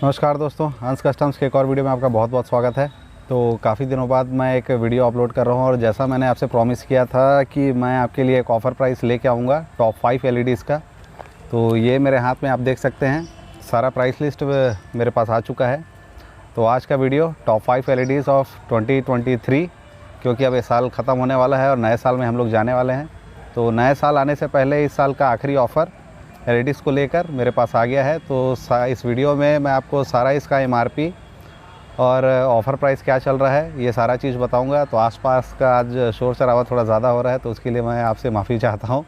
नमस्कार दोस्तों, हंस कस्टम्स के एक और वीडियो में आपका बहुत बहुत स्वागत है। तो काफ़ी दिनों बाद मैं एक वीडियो अपलोड कर रहा हूं और जैसा मैंने आपसे प्रॉमिस किया था कि मैं आपके लिए एक ऑफ़र प्राइस लेके आऊँगा टॉप 5 एलईडीज़ का। तो ये मेरे हाथ में आप देख सकते हैं, सारा प्राइस लिस्ट मेरे पास आ चुका है। तो आज का वीडियो टॉप 5 एलईडीज़ ऑफ 2023, क्योंकि अब ये साल ख़त्म होने वाला है और नए साल में हम लोग जाने वाले हैं। तो नए साल आने से पहले इस साल का आखिरी ऑफ़र एलईडीज़ को लेकर मेरे पास आ गया है। तो इस वीडियो में मैं आपको सारा इसका एमआरपी और ऑफ़र प्राइस क्या चल रहा है ये सारा चीज़ बताऊंगा। तो आसपास का आज शोर शराबा थोड़ा ज़्यादा हो रहा है, तो उसके लिए मैं आपसे माफ़ी चाहता हूं।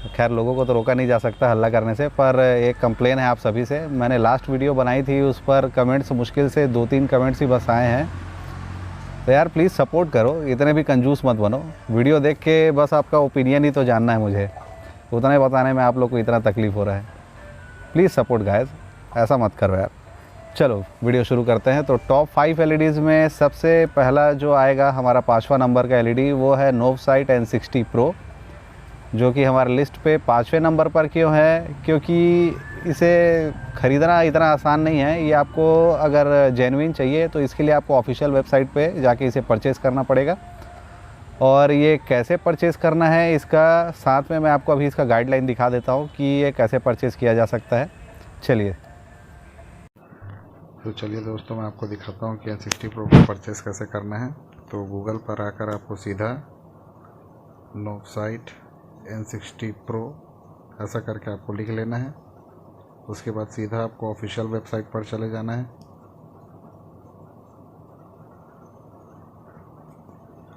खैर, लोगों को तो रोका नहीं जा सकता हल्ला करने से, पर एक कंप्लेन है आप सभी से। मैंने लास्ट वीडियो बनाई थी, उस पर कमेंट्स मुश्किल से 2-3 कमेंट्स ही बस आए हैं। तो यार प्लीज़ सपोर्ट करो, इतने भी कंजूस मत बनो। वीडियो देख के बस आपका ओपिनियन ही तो जानना है मुझे, उतना ही बताने में आप लोग को इतना तकलीफ़ हो रहा है। प्लीज़ सपोर्ट गाइस, ऐसा मत करो यार। चलो वीडियो शुरू करते हैं। तो टॉप 5 एलईडीज़ में सबसे पहला जो आएगा, हमारा 5वां नंबर का एलईडी, वो है नोवसाइट N60 Pro, जो कि हमारे लिस्ट पे 5वें नंबर पर क्यों है? क्योंकि इसे ख़रीदना इतना आसान नहीं है। ये आपको अगर जेन्युइन चाहिए तो इसके लिए आपको ऑफिशियल वेबसाइट पे जाके इसे परचेज़ करना पड़ेगा। और ये कैसे परचेज़ करना है, इसका साथ में मैं आपको अभी इसका गाइडलाइन दिखा देता हूँ कि ये कैसे परचेज़ किया जा सकता है। चलिए दोस्तों, मैं आपको दिखाता हूँ कि N60 Pro को परचेज़ कैसे करना है। तो गूगल पर आकर आपको सीधा नोवसाइट N60 Pro ऐसा करके आपको लिख लेना है। उसके बाद सीधा आपको ऑफिशियल वेबसाइट पर चले जाना है।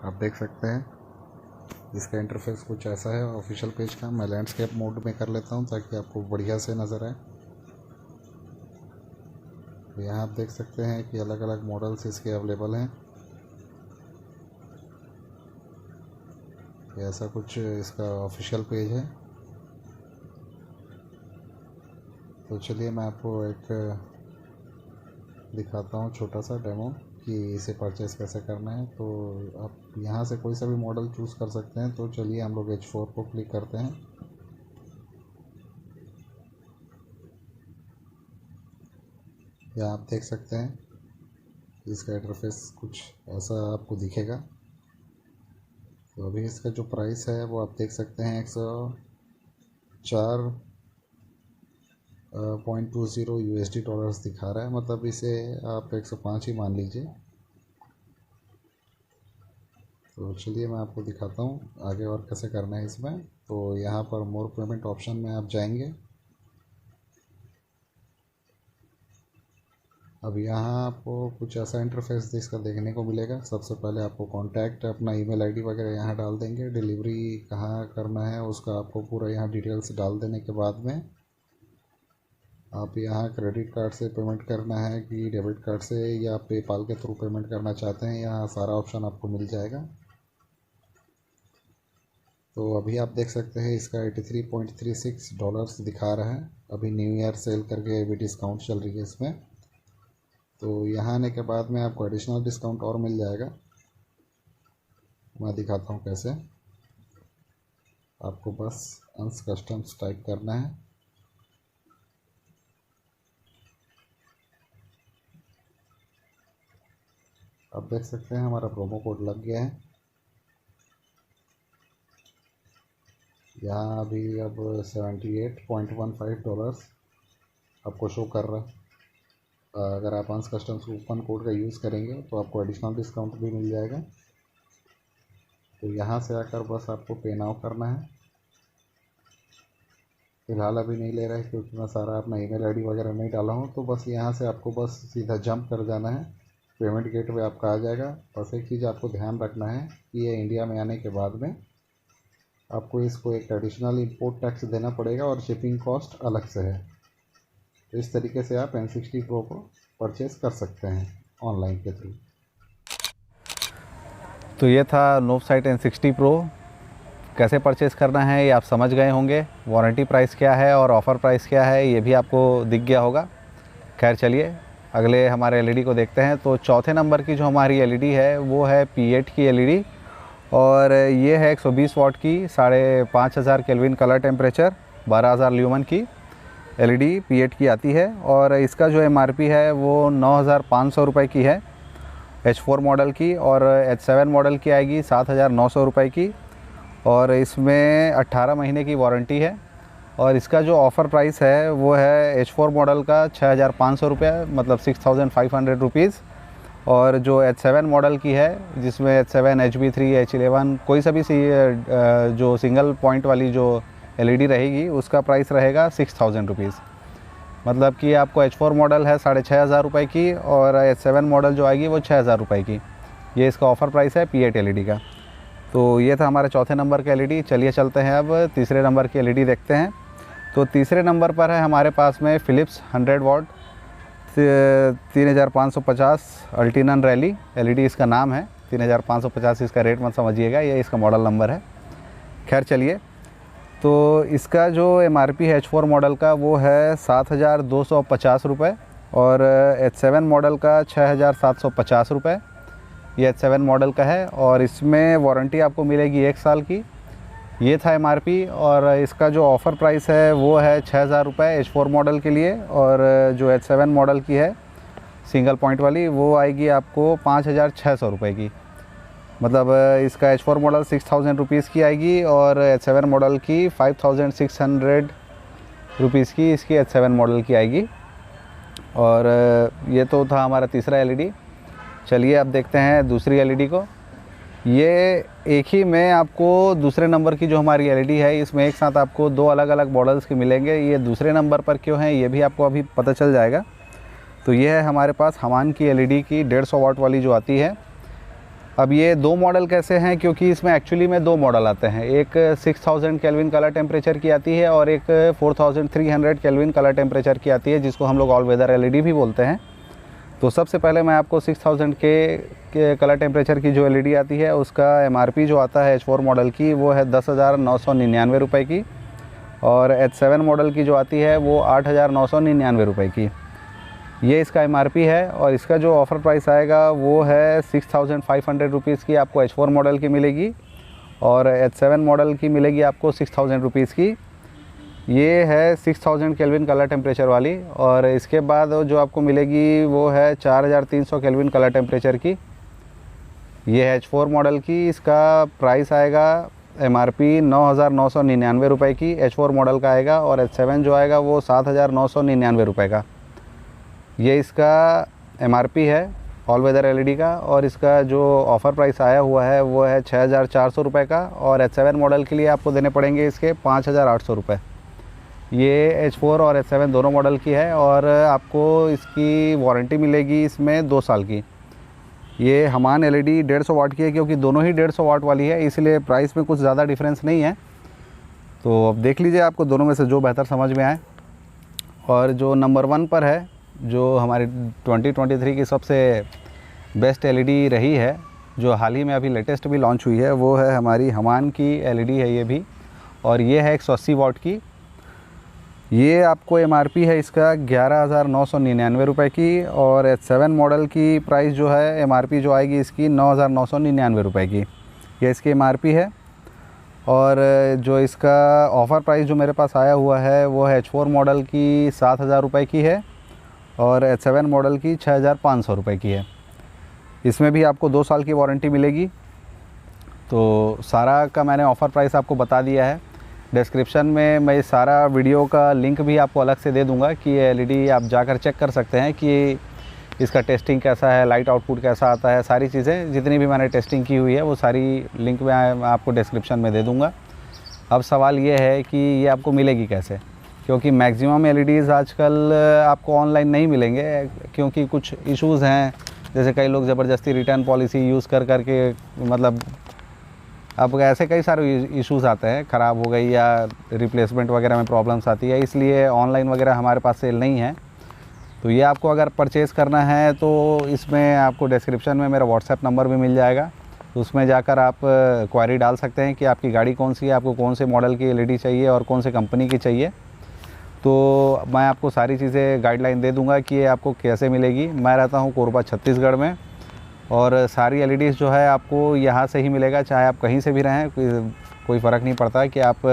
आप देख सकते हैं इसका इंटरफेस कुछ ऐसा है ऑफिशियल पेज का। मैं लैंडस्केप मोड में कर लेता हूं ताकि आपको बढ़िया से नज़र आए। यहाँ आप देख सकते हैं कि अलग अलग मॉडल्स इसके अवेलेबल हैं। ऐसा कुछ इसका ऑफिशियल पेज है। तो चलिए मैं आपको एक दिखाता हूँ छोटा सा डेमो कि इसे परचेज़ कैसे करना है। तो आप यहाँ से कोई सा भी मॉडल चूज़ कर सकते हैं। तो चलिए हम लोग H4 को क्लिक करते हैं। यहाँ आप देख सकते हैं इसका इंटरफेस कुछ ऐसा आपको दिखेगा। तो अभी इसका जो प्राइस है वो आप देख सकते हैं 104.20 USD डॉलर्स दिखा रहा है। मतलब इसे आप 105 ही मान लीजिए। तो चलिए मैं आपको दिखाता हूँ आगे और कैसे करना है इसमें। तो यहाँ पर मोर पेमेंट ऑप्शन में आप जाएंगे। अब यहाँ आपको कुछ ऐसा इंटरफेस इसका देखने को मिलेगा। सबसे पहले आपको कॉन्टैक्ट, अपना ईमेल आईडी वगैरह यहाँ डाल देंगे। डिलीवरी कहाँ करना है उसका आपको पूरा यहाँ डिटेल्स डाल देने के बाद में आप यहाँ क्रेडिट कार्ड से पेमेंट करना है कि डेबिट कार्ड से या पेपाल के थ्रू पेमेंट करना चाहते हैं, यहाँ सारा ऑप्शन आपको मिल जाएगा। तो अभी आप देख सकते हैं इसका 83.36 डॉलर्स दिखा रहा है। अभी न्यू ईयर सेल करके अभी डिस्काउंट चल रही है इसमें। तो यहाँ आने के बाद में आपको एडिशनल डिस्काउंट और मिल जाएगा। मैं दिखाता हूँ कैसे। आपको बस हंस कस्टम्स टाइप करना है। आप देख सकते हैं हमारा प्रोमो कोड लग गया है। यहाँ अभी अब 78.15 डॉलर्स आपको शो कर रहा है। अगर आप हंस कस्टम्स कूपन कोड का यूज़ करेंगे तो आपको एडिशनल डिस्काउंट भी मिल जाएगा। तो यहाँ से आकर बस आपको पे नाउ करना है। फ़िलहाल अभी नहीं ले रहा है क्योंकि मैं सारा अपना ईमेल आईडी वगैरह नहीं डाला हूँ। तो बस यहाँ से आपको बस सीधा जंप कर जाना है। पेमेंट गेटवे आपका आ जाएगा। बस एक चीज़ आपको ध्यान रखना है कि ये इंडिया में आने के बाद में आपको इसको एक एडिशनल इंपोर्ट टैक्स देना पड़ेगा और शिपिंग कॉस्ट अलग से है। तो इस तरीके से आप N60 Pro को परचेज़ कर सकते हैं ऑनलाइन के थ्रू। तो ये था नोवसाइट N60 Pro। कैसे परचेज़ करना है ये आप समझ गए होंगे। वारंटी प्राइस क्या है और ऑफ़र प्राइस क्या है ये भी आपको दिख गया होगा। खैर चलिए अगले हमारे एलईडी को देखते हैं। तो चौथे नंबर की जो हमारी एलईडी है वो है P8 की एलईडी, और ये है 120 वाट की, 5500 केल्विन कलर टेम्परेचर, 12000 ल्यूमन की। LED P8 की आती है और इसका जो MRP है वो 9,500 रुपये की है H4 मॉडल की, और H7 मॉडल की आएगी 7,900 रुपये की, और इसमें 18 महीने की वारंटी है। और इसका जो ऑफ़र प्राइस है वो है H4 मॉडल का 6,500 रुपये, मतलब 6,500 रुपीज़, और जो H7 मॉडल की है जिसमें H7, HB3, H11 कोई सा भी जो सिंगल पॉइंट वाली जो LED रहेगी उसका प्राइस रहेगा 6,000 रुपीज़। मतलब कि आपको H4 मॉडल है 6,500 रुपये की, और H7 मॉडल जो आएगी वो 6,000 रुपये की। ये इसका ऑफ़र प्राइस है P8 LED का। तो ये था हमारे चौथे नंबर का LED। चलिए चलते हैं अब तीसरे नंबर की LED देखते हैं। तो तीसरे नंबर पर है हमारे पास में फ़िलिप्स 100 वाट 3550 अल्टीनन रैली LED इसका नाम है। 3550 इसका रेट मत समझिएगा, ये इसका मॉडल नंबर है। खैर चलिए, तो इसका जो MRP है H4 मॉडल का वो है 7,250 रुपये, और H7 मॉडल का 6,750 रुपये। ये H7 मॉडल का है और इसमें वारंटी आपको मिलेगी 1 साल की। ये था MRP, और इसका जो ऑफ़र प्राइस है वो है 6,000 रुपये H4 मॉडल के लिए, और जो H7 मॉडल की है सिंगल पॉइंट वाली वो आएगी आपको 5,600 रुपये की। मतलब इसका H4 मॉडल 6,000 रुपीज़ की आएगी, और H7 मॉडल की 5,600 रुपीज़ की इसकी H7 मॉडल की आएगी। और ये तो था हमारा तीसरा LED। चलिए अब देखते हैं दूसरी LED को। ये एक ही में आपको दूसरे नंबर की जो हमारी LED है इसमें एक साथ आपको 2 अलग अलग मॉडल्स के मिलेंगे। ये दूसरे नंबर पर क्यों है ये भी आपको अभी पता चल जाएगा। तो ये है हमारे पास हमान की LED की 150 वाट वाली जो आती है। अब ये 2 मॉडल कैसे हैं, क्योंकि इसमें एक्चुअली में 2 मॉडल आते हैं। एक 6000 केल्विन कलर टेम्परेचर की आती है, और एक 4300 केल्विन कलर टेम्परेचर की आती है, जिसको हम लोग ऑल वेदर LED भी बोलते हैं। तो सबसे पहले मैं आपको 6000 के कलर टेम्परेचर की जो LED आती है उसका MRP जो आता है H4 मॉडल की वो है 10,999 रुपये की, और H7 मॉडल की जो आती है वो 8,999 रुपये की। ये इसका MRP है, और इसका जो ऑफ़र प्राइस आएगा वो है 6,500 रुपीज़ की आपको H4 मॉडल की मिलेगी, और H7 मॉडल की मिलेगी आपको 6,000 रुपीज़ की। ये है 6,000 केल्विन कलर टेम्परेचर वाली, और इसके बाद जो आपको मिलेगी वो है 4,300 केल्विन कलर टेम्परेचर की। ये है H4 मॉडल की। इसका प्राइस आएगा MRP 9,999 रुपये की H4 मॉडल का आएगा, और H7 जो आएगा वो 7,999 रुपये का। ये इसका MRP है ऑल वेदर LED का, और इसका जो ऑफ़र प्राइस आया हुआ है वो है 6,400 रुपये का, और H7 मॉडल के लिए आपको देने पड़ेंगे इसके 5,800 रुपये। ये H4 और H7 दोनों मॉडल की है, और आपको इसकी वारंटी मिलेगी इसमें 2 साल की। ये हमान LED 150 वाट की है, क्योंकि दोनों ही 150 वाट वाली है, इसलिए प्राइस में कुछ ज़्यादा डिफरेंस नहीं है। तो अब देख लीजिए आपको दोनों में से जो बेहतर समझ में आए। और जो नंबर 1 पर है, जो हमारी 2023 की सबसे बेस्ट LED रही है, जो हाल ही में अभी लेटेस्ट भी लॉन्च हुई है, वो है हमारी हमान की LED है ये भी, और ये है 180 वाट की। ये आपको MRP है इसका 11,999 रुपये की, और H7 मॉडल की प्राइस जो है MRP जो आएगी इसकी 9,999 रुपये की। ये इसकी MRP है। और जो इसका ऑफ़र प्राइस जो मेरे पास आया हुआ है वो है H4 मॉडल की 7,000 रुपये की है, और H7 मॉडल की 6,500 रुपये की है। इसमें भी आपको 2 साल की वारंटी मिलेगी। तो सारा का मैंने ऑफ़र प्राइस आपको बता दिया है। डिस्क्रिप्शन में मैं सारा वीडियो का लिंक भी आपको अलग से दे दूंगा कि ये LED आप जाकर चेक कर सकते हैं कि इसका टेस्टिंग कैसा है, लाइट आउटपुट कैसा आता है, सारी चीज़ें जितनी भी मैंने टेस्टिंग की हुई है वो सारी लिंक मैं आपको डिस्क्रिप्शन में दे दूंगा। अब सवाल ये है कि ये आपको मिलेगी कैसे, क्योंकि मैक्सिमम LEDs आजकल आपको ऑनलाइन नहीं मिलेंगे, क्योंकि कुछ इश्यूज़ हैं। जैसे कई लोग ज़बरदस्ती रिटर्न पॉलिसी यूज़ करके मतलब अब ऐसे कई सारे इश्यूज़ आते हैं, ख़राब हो गई या रिप्लेसमेंट वगैरह में प्रॉब्लम्स आती है, इसलिए ऑनलाइन वगैरह हमारे पास सेल नहीं है। तो ये आपको अगर परचेज़ करना है तो इसमें आपको डिस्क्रिप्शन में मेरा व्हाट्सएप नंबर भी मिल जाएगा। तो उसमें जाकर आप क्वेरी डाल सकते हैं कि आपकी गाड़ी कौन सी है, आपको कौन से मॉडल की LED चाहिए और कौन से कंपनी की चाहिए। तो मैं आपको सारी चीज़ें गाइडलाइन दे दूँगा कि ये आपको कैसे मिलेगी। मैं रहता हूँ कोरबा छत्तीसगढ़ में, और सारी LEDs जो है आपको यहाँ से ही मिलेगा, चाहे आप कहीं से भी रहें, कोई फ़र्क नहीं पड़ता कि आप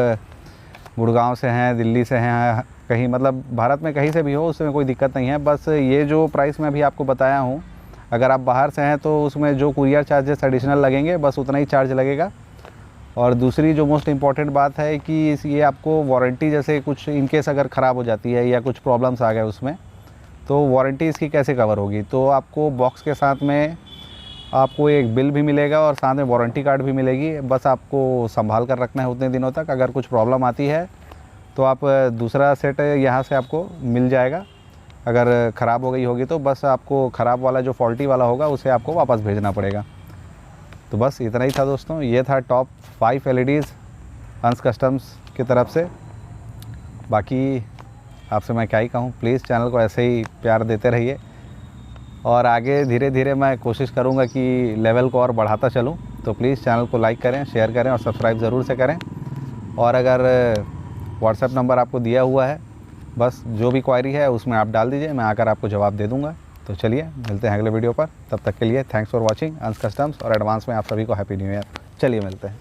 गुड़गांव से हैं, दिल्ली से हैं, कहीं मतलब भारत में कहीं से भी हो उसमें कोई दिक्कत नहीं है। बस ये जो प्राइस मैं अभी आपको बताया हूँ, अगर आप बाहर से हैं तो उसमें जो कुरियर चार्जेस एडिशनल लगेंगे बस उतना ही चार्ज लगेगा। और दूसरी जो मोस्ट इम्पॉर्टेंट बात है कि ये आपको वारंटी, जैसे कुछ इनकेस अगर ख़राब हो जाती है या कुछ प्रॉब्लम्स आ गए उसमें, तो वारंटी इसकी कैसे कवर होगी। तो आपको बॉक्स के साथ में आपको एक बिल भी मिलेगा और साथ में वारंटी कार्ड भी मिलेगी। बस आपको संभाल कर रखना है उतने दिनों तक। अगर कुछ प्रॉब्लम आती है तो आप दूसरा सेट यहाँ से आपको मिल जाएगा। अगर ख़राब हो गई होगी तो बस आपको ख़राब वाला जो फॉल्टी वाला होगा उसे आपको वापस भेजना पड़ेगा। तो बस इतना ही था दोस्तों, ये था टॉप 5 LEDs अंश कस्टम्स की तरफ से। बाकी आपसे मैं क्या ही कहूँ, प्लीज़ चैनल को ऐसे ही प्यार देते रहिए और आगे धीरे धीरे मैं कोशिश करूँगा कि लेवल को और बढ़ाता चलूँ। तो प्लीज़ चैनल को लाइक करें, शेयर करें और सब्सक्राइब ज़रूर से करें। और अगर व्हाट्सएप नंबर आपको दिया हुआ है, बस जो भी क्वायरी है उसमें आप डाल दीजिए, मैं आकर आपको जवाब दे दूँगा। तो चलिए मिलते हैं अगले वीडियो पर, तब तक के लिए थैंक्स फॉर वॉचिंग अंश कस्टम्स और एडवांस में आप सभी को हैप्पी न्यू ईयर। चलिए मिलते हैं।